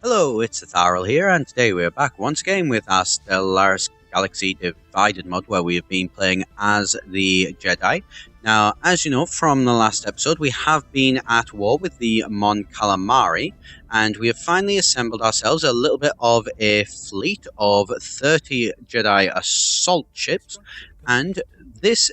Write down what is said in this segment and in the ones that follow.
Hello, it's Etharal here, and today we are back once again with our Stellaris Galaxy Divided mod, where we have been playing as the Jedi. Now, as you know from the last episode, we have been at war with the Mon Calamari, and we have finally assembled ourselves a little bit of a fleet of 30 Jedi assault ships, and this...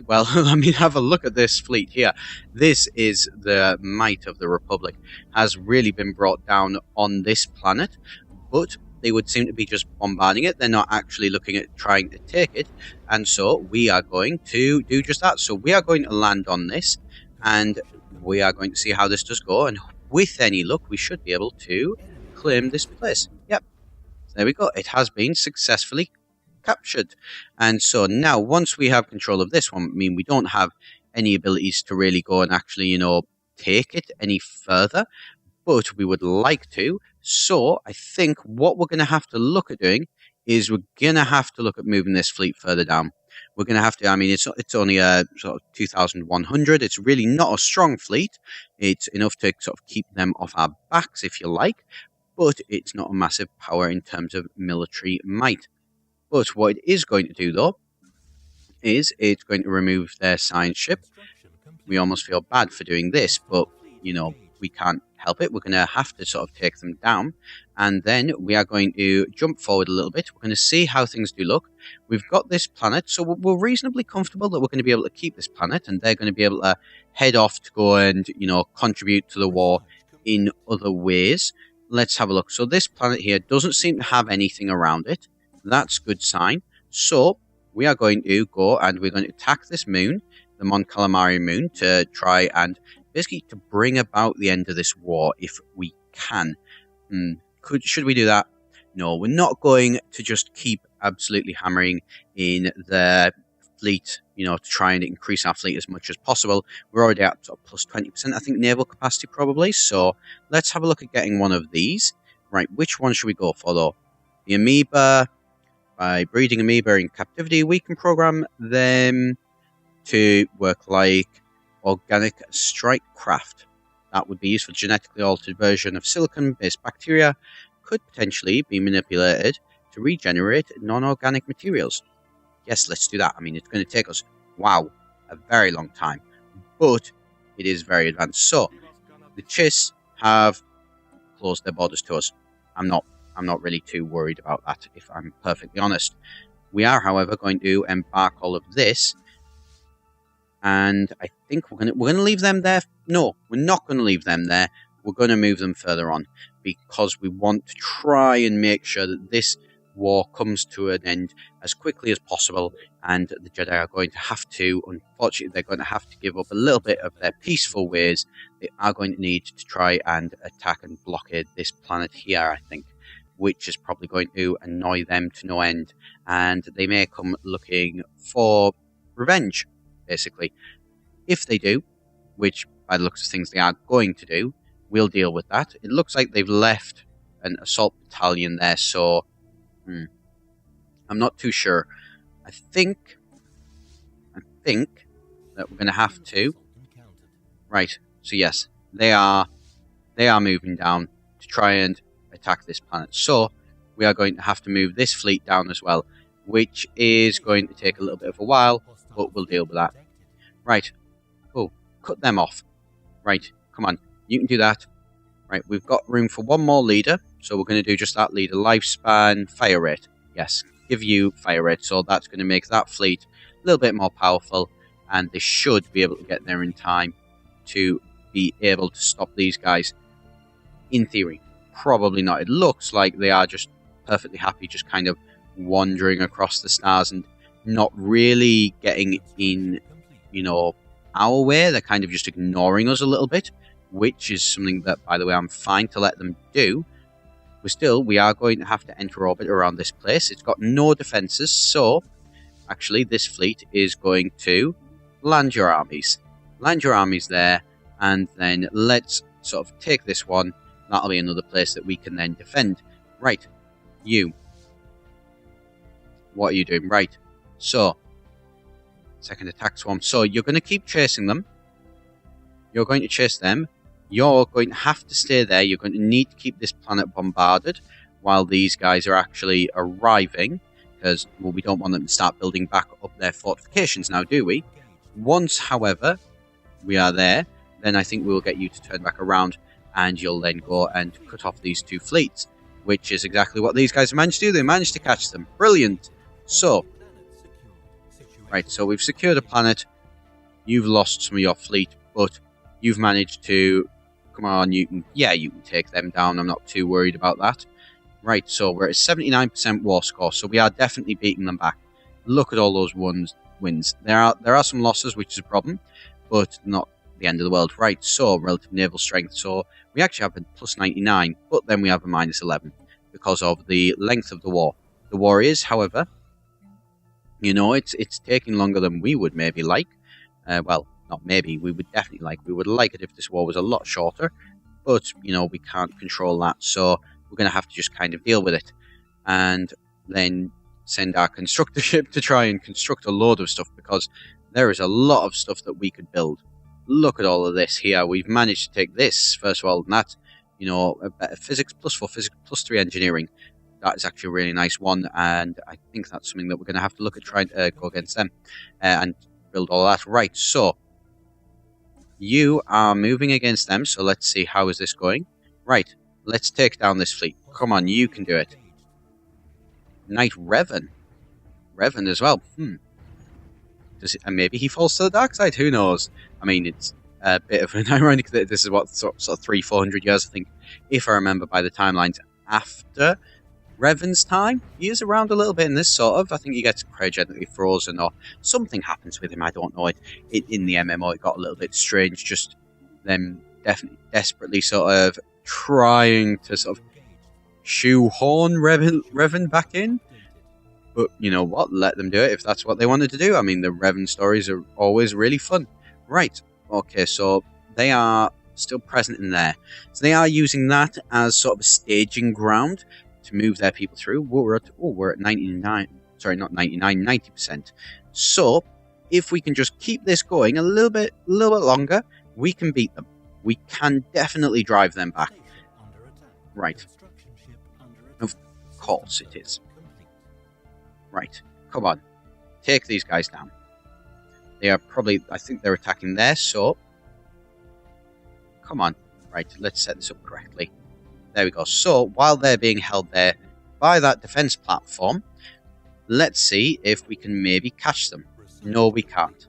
Well, I mean, have a look at this fleet here. This is the might of the Republic. Has really been brought down on this planet, but they would seem to be just bombarding it. They're not actually looking at trying to take it, and so we are going to do just that. So we are going to land on this, and we are going to see how this does go, and with any luck, we should be able to claim this place. Yep, there we go. It has been successfully captured. And so now, once we have control of this one, I mean, we don't have any abilities to really go and actually, take it any further, but we would like to. So I think what we're going to have to look at doing is we're going to have to look at moving this fleet further down. We're going to have to, I mean, it's only a sort of 2,100. It's really not a strong fleet. It's enough to sort of keep them off our backs, if you like, but it's not a massive power in terms of military might. But what it is going to do, though, is it's going to remove their science ship. We almost feel bad for doing this, but, we can't help it. We're going to have to sort of take them down. And then we are going to jump forward a little bit. We're going to see how things do look. We've got this planet, so we're reasonably comfortable that we're going to be able to keep this planet, and they're going to be able to head off to go and, contribute to the war in other ways. Let's have a look. So this planet here doesn't seem to have anything around it. That's a good sign. So we are going to go and we're going to attack this moon, the Mon Calamari moon, to try and basically to bring about the end of this war if we can. Should we do that? No, we're not going to just keep absolutely hammering in the fleet, to try and increase our fleet as much as possible. We're already at sort of plus 20%, I think, naval capacity probably. So let's have a look at getting one of these. Right, which one should we go for though? The amoeba. By breeding amoeba in captivity, we can program them to work like organic strike craft. That would be used for genetically altered version of silicon-based bacteria, could potentially be manipulated to regenerate non-organic materials. Yes, let's do that. I mean, it's going to take us, wow, a very long time, but it is very advanced. So, the Chiss have closed their borders to us. I'm not really too worried about that, if I'm perfectly honest. We are, however, going to embark all of this, and I think we're going to leave them there. No, we're not going to leave them there. We're going to move them further on, because we want to try and make sure that this war comes to an end as quickly as possible, and the Jedi are going to have to, unfortunately, they're going to have to give up a little bit of their peaceful ways. They are going to need to try and attack and blockade this planet here, I think, which is probably going to annoy them to no end, and they may come looking for revenge, basically. If they do, which by the looks of things they are going to do, we'll deal with that. It looks like they've left an assault battalion there, so I'm not too sure. I think that we're going to have to... Right, so yes, they are moving down to try and attack this planet. So we are going to have to move this fleet down as well, which is going to take a little bit of a while, but we'll deal with that. Right. Oh, cut them off. Right, come on, you can do that. Right, we've got room for one more leader, so we're going to do just that leader. Lifespan, fire rate. Yes, give you fire rate, so that's going to make that fleet a little bit more powerful, and they should be able to get there in time to be able to stop these guys. In theory. Probably not. It looks like they are just perfectly happy, just kind of wandering across the stars and not really getting in, our way. They're kind of just ignoring us a little bit, which is something that, by the way, I'm fine to let them do. But we are going to have to enter orbit around this place. It's got no defenses, so actually this fleet is going to land your armies. Land your armies there, and then let's sort of take this one. That'll be another place that we can then defend. Right, you. What are you doing? Right, so, second attack swarm. So, you're going to keep chasing them. You're going to chase them. You're going to have to stay there. You're going to need to keep this planet bombarded while these guys are actually arriving, because, well, we don't want them to start building back up their fortifications now, do we? Once, however, we are there, then I think we'll get you to turn back around, and you'll then go and cut off these two fleets, which is exactly what these guys managed to do. They managed to catch them. Brilliant! So, right, so we've secured a planet. You've lost some of your fleet, but you've managed to... Come on, you can take them down. I'm not too worried about that. Right, so we're at 79% war score, so we are definitely beating them back. Look at all those wins. There are some losses, which is a problem, but not the end of the world. Right, so relative naval strength. So we actually have a plus 99, but then we have a minus 11 because of the length of the war. The war is, however, you know, it's taking longer than we would maybe like. Well, not maybe, we would definitely like. We would like it if this war was a lot shorter, but, you know, we can't control that, so we're going to have to just kind of deal with it. And then send our constructor ship to try and construct a load of stuff, because there is a lot of stuff that we could build. Look at all of this here. We've managed to take this, first of all, and that, you know, a better physics, +4 physics, +3 engineering. That is actually a really nice one, and I think that's something that we're going to have to look at trying to go against them and build all that. Right, so you are moving against them, so let's see how is this going. Right, let's take down this fleet. Come on, you can do it. Knight Revan. Revan as well. And maybe he falls to the dark side, who knows? I mean, it's a bit of an ironic that this is what, sort of 300-400 years, I think, if I remember by the timelines, after Revan's time. He is around a little bit in this sort of. I think he gets cryogenically frozen or something happens with him. I don't know. In the MMO, it got a little bit strange. Just them desperately sort of trying to sort of shoehorn Revan back in. But you know what? Let them do it if that's what they wanted to do. I mean, the Revan stories are always really fun. Right. Okay, so they are still present in there. So they are using that as sort of a staging ground to move their people through. We're at 90%. So if we can just keep this going a little bit longer, we can beat them. We can definitely drive them back. Right. Of course it is. Right. Come on. Take these guys down. They are probably, I think they're attacking there, so come on. Right, let's set this up correctly. There we go. So, while they're being held there by that defense platform, let's see if we can maybe catch them. No, we can't.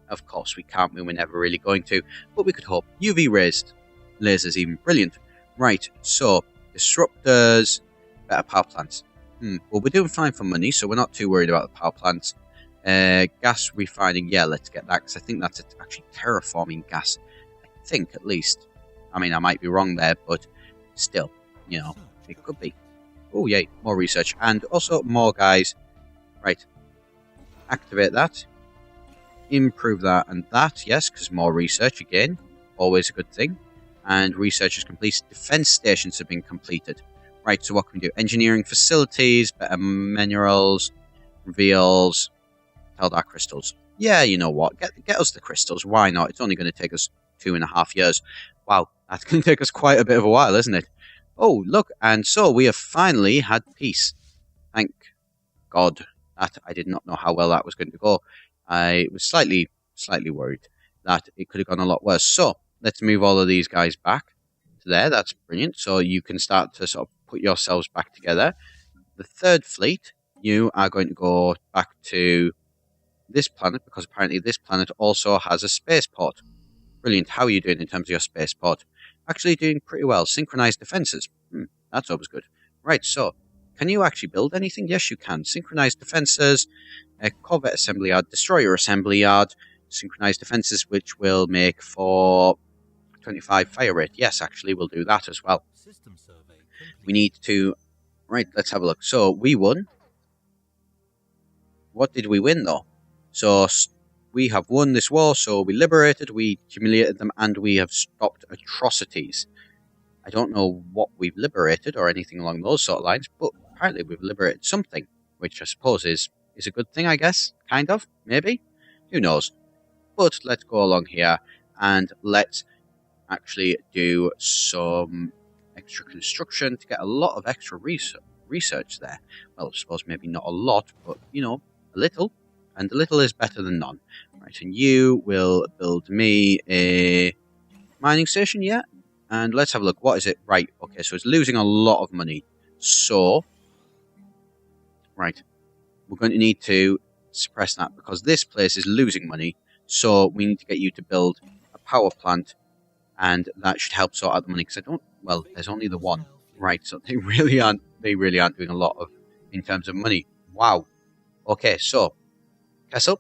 Of course we can't. We were never really going to, but we could hope. UV raised lasers even. Brilliant. Right, so, disruptors, better power plants. Well, we're doing fine for money, so we're not too worried about the power plants. Gas refining, yeah, let's get that, because I think that's actually terraforming gas. I think, at least. I mean, I might be wrong there, but still, you know, it could be. Oh, yay, more research. And also more guys. Right. Activate that. Improve that and that, yes, because more research, again, always a good thing. And research is complete. Defense stations have been completed. Right, so what can we do? Engineering facilities, better minerals, reveals, Teldar crystals. Yeah, you know what? Get us the crystals. Why not? It's only going to take us 2.5 years. Wow, that's going to take us quite a bit of a while, isn't it? Oh, look, and so we have finally had peace. Thank God. That I did not know how well that was going to go. I was slightly worried that it could have gone a lot worse. So, let's move all of these guys back to there. That's brilliant. So you can start to sort of put yourselves back together. The third fleet, you are going to go back to this planet, because apparently this planet also has a spaceport. Brilliant. How are you doing in terms of your spaceport? Actually doing pretty well. Synchronized defenses. That's always good. Right, so, can you actually build anything? Yes, you can. Synchronized defenses, a corvette assembly yard, destroyer assembly yard, synchronized defenses, which will make for 25 fire rate. Yes, actually, we'll do that as well. We need to... Right, let's have a look. So, we won. What did we win, though? So, we have won this war, so we liberated, we humiliated them, and we have stopped atrocities. I don't know what we've liberated, or anything along those sort of lines, but apparently we've liberated something, which I suppose is a good thing, I guess. Kind of, maybe? Who knows? But let's go along here, and let's actually do some extra construction to get a lot of extra research there. Well, I suppose maybe not a lot, but, you know, a little. And a little is better than none. Right, and you will build me a mining station, yeah? And let's have a look. What is it? Right, okay, so it's losing a lot of money. So, right, we're going to need to suppress that because this place is losing money. So we need to get you to build a power plant, and that should help sort out the money. Because I don't, well, there's only the one. Right, so they really aren't doing a lot of, in terms of money. Wow. Okay, so, Kessel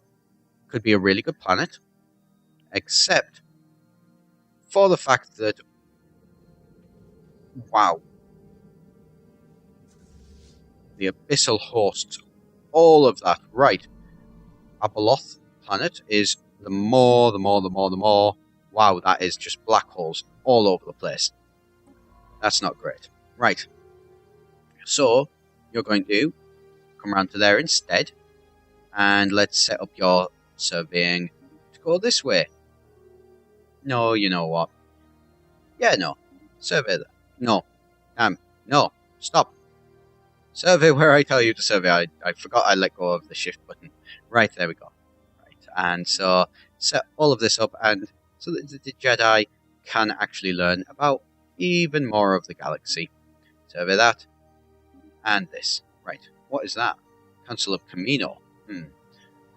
could be a really good planet, except for the fact that, wow, the Abyssal hosts all of that. Right, Abeloth planet is the more. Wow, that is just black holes all over the place. That's not great. Right, so you're going to come around to there instead, and let's set up your surveying to go this way. No, you know what? Yeah, no. Survey that. No. No. Stop. Survey where I tell you to survey. I forgot I let go of the shift button. Right, there we go. Right, and so set all of this up, and so that the Jedi can actually learn about even more of the galaxy. Survey that. And this. Right, what is that? Council of Camino.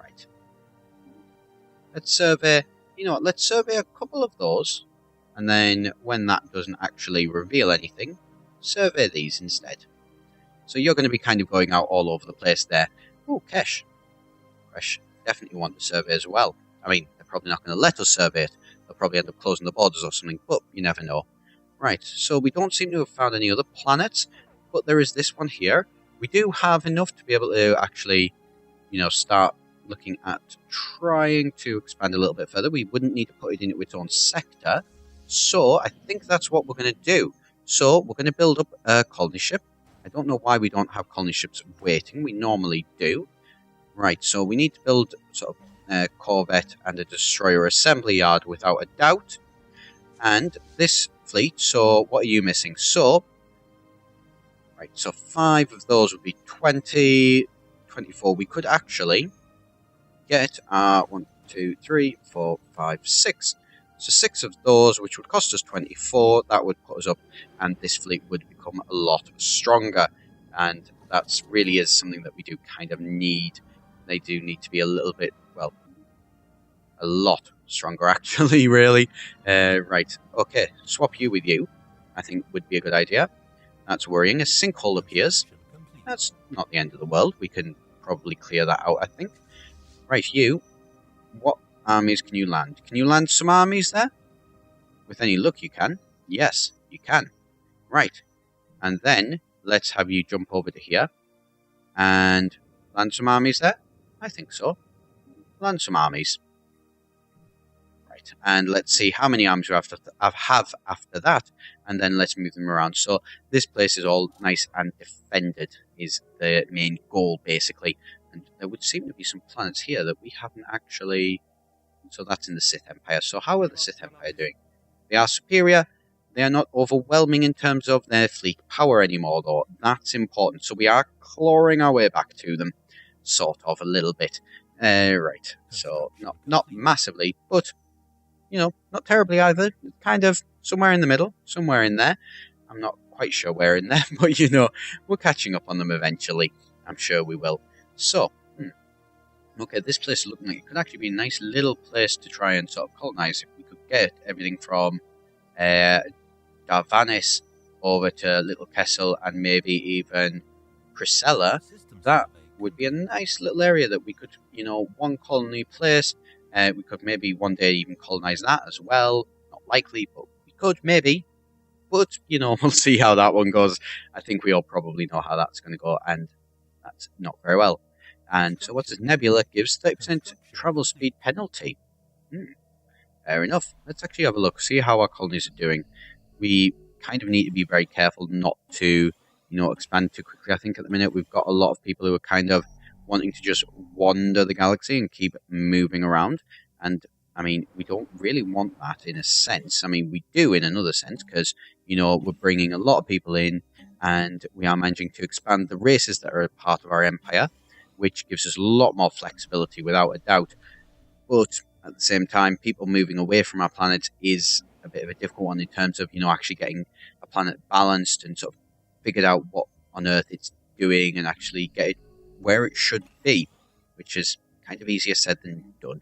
Right. Let's survey, you know what, let's survey a couple of those, and then when that doesn't actually reveal anything, survey these instead. So you're going to be kind of going out all over the place there. Oh, Kesh. Kesh definitely want to survey as well. I mean, they're probably not going to let us survey it. They'll probably end up closing the borders or something, but you never know. Right, so we don't seem to have found any other planets, but there is this one here. We do have enough to be able to actually, you know, start looking at trying to expand a little bit further. We wouldn't need to put it into its own sector. So I think that's what we're going to do. So we're going to build up a colony ship. I don't know why we don't have colony ships waiting. We normally do. Right, so we need to build sort of a corvette and a destroyer assembly yard without a doubt. And this fleet, so what are you missing? So, right, so 5 of those would be 20, 24. We could actually get 1, 2, 3, 4, 5, 6. So 6 of those, which would cost us 24, that would put us up, and this fleet would become a lot stronger. And that really is something that we do kind of need. They do need to be a little bit, well, a lot stronger actually, really. Right, okay, swap you with you, I think would be a good idea. That's worrying. A sinkhole appears. That's not the end of the world. We can probably clear that out, I think. Right, you, what armies can you land? Can you land some armies there? With any luck you can. Yes, you can. Right, and then let's have you jump over to here and land some armies there. I think so. Land some armies. Right, and let's see how many armies we have after that, and then let's move them around. So this place is all nice and defended, is the main goal, basically. And there would seem to be some planets here that we haven't actually... So that's in the Sith Empire. So how are the Sith Empire doing? They are superior. They are not overwhelming in terms of their fleet power anymore, though. That's important. So we are clawing our way back to them, sort of, a little bit. Right. So not massively, but, you know, not terribly either. Kind of somewhere in the middle, somewhere in there. I'm not quite sure where in there, but, you know, we're catching up on them eventually. I'm sure we will. So, okay, this place is looking like it could actually be a nice little place to try and sort of colonize if we could get everything from Darvanis over to Little Kessel and maybe even Priscilla. That would be a nice little area that we could, you know, one colony place. We could maybe one day even colonize that as well. Not likely, but we could maybe. But, you know, we'll see how that one goes. I think we all probably know how that's going to go, and that's not very well. And so what's this? Nebula gives 30% travel speed penalty. Fair enough. Let's actually have a look, see how our colonies are doing. We kind of need to be very careful not to, you know, expand too quickly. I think at the minute we've got a lot of people who are kind of wanting to just wander the galaxy and keep moving around. And I mean, we don't really want that in a sense. I mean, we do in another sense because, you know, we're bringing a lot of people in and we are managing to expand the races that are a part of our empire, which gives us a lot more flexibility without a doubt. But at the same time, people moving away from our planet is a bit of a difficult one in terms of, you know, actually getting a planet balanced and sort of figured out what on Earth it's doing and actually get it where it should be, which is kind of easier said than done.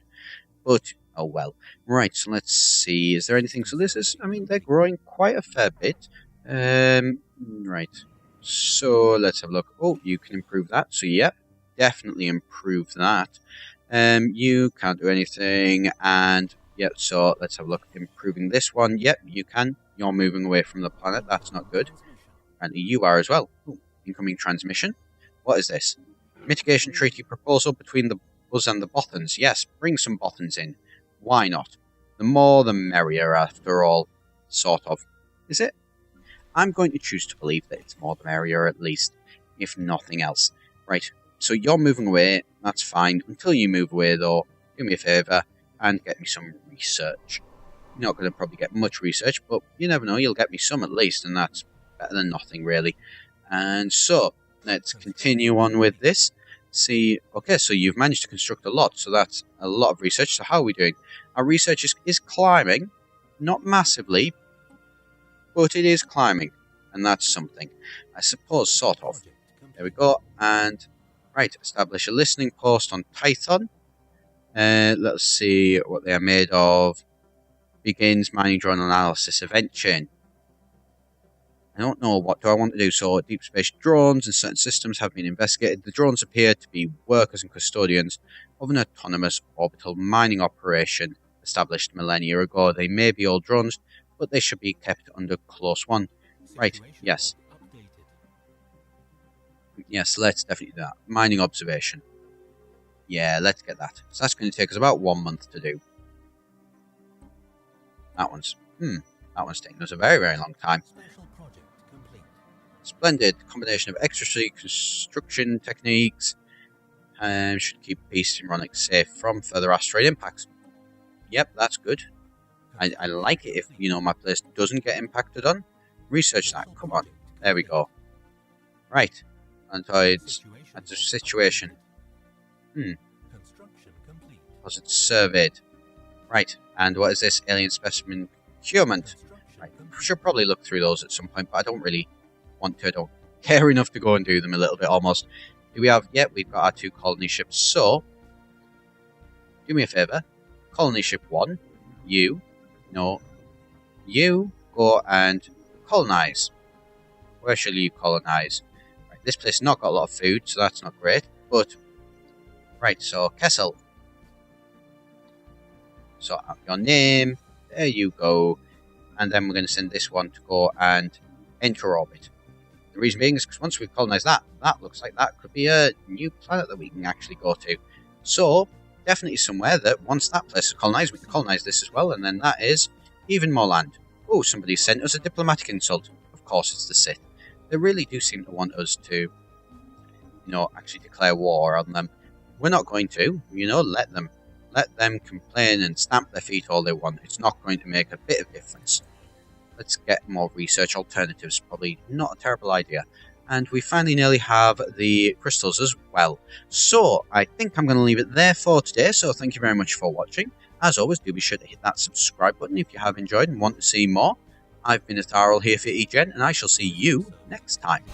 But oh well. Right, so let's see. Is there anything? So this is, I mean, they're growing quite a fair bit. Right. So let's have a look. Oh, you can improve that. So yep, definitely improve that. You can't do anything. And yep, so let's have a look. Improving this one. Yep, you can. You're moving away from the planet. That's not good. Apparently you are as well. Ooh, incoming transmission. What is this? Mitigation treaty proposal between us and the Bothans. Yes, bring some Bothans in. Why not? The more the merrier, after all. Sort of. Is it? I'm going to choose to believe that it's more the merrier, at least, if nothing else. Right, so you're moving away. That's fine. Until you move away, though, do me a favour and get me some research. You're not going to probably get much research, but you never know. You'll get me some at least, and that's better than nothing, really. And so, let's continue on with this. See, okay, so you've managed to construct a lot, so that's a lot of research. So how are we doing? Our research is climbing, not massively, but it is climbing, and that's something. I suppose, sort of. There we go, and, right, establish a listening post on Tython. Let's see what they are made of. Begins mining drone analysis event chain. I don't know, what do I want to do? So, deep space drones and certain systems have been investigated. The drones appear to be workers and custodians of an autonomous orbital mining operation established millennia ago. They may be old drones, but they should be kept under close one. Right, yes. Yes, let's definitely do that. Mining observation. Yeah, let's get that. So that's going to take us about 1 month to do. That one's taking us a very, very long time. Splendid combination of extra construction techniques and should keep Beast and Ronic safe from further asteroid impacts. Yep, that's good. I like it if, you know, my place doesn't get impacted on. Research that. Come on. There we go. Right. Antoids. That's a situation. Was it surveyed? Right. And what is this? Alien specimen procurement. Right. I should probably look through those at some point, but I don't really want to. I don't care enough to go and do them a little bit almost. Do we have... Yep, we've got our 2 colony ships. So, do me a favour. Colony ship 1. You go and colonize. Where shall you colonize? Right, this place has not got a lot of food, so that's not great. But, right, so Kessel. So, your name. There you go. And then we're going to send this one to go and enter orbit. The reason being is because once we've colonized that, that looks like that could be a new planet that we can actually go to. So, definitely somewhere that once that place is colonized, we can colonize this as well, and then that is even more land. Oh, somebody sent us a diplomatic insult. Of course, it's the Sith. They really do seem to want us to, you know, actually declare war on them. We're not going to, you know, let them. Let them complain and stamp their feet all they want. It's not going to make a bit of difference. Let's get more research alternatives. Probably not a terrible idea. And we finally nearly have the crystals as well. So, I think I'm going to leave it there for today. So, thank you very much for watching. As always, do be sure to hit that subscribe button if you have enjoyed and want to see more. I've been Etharal here for eGen, and I shall see you next time.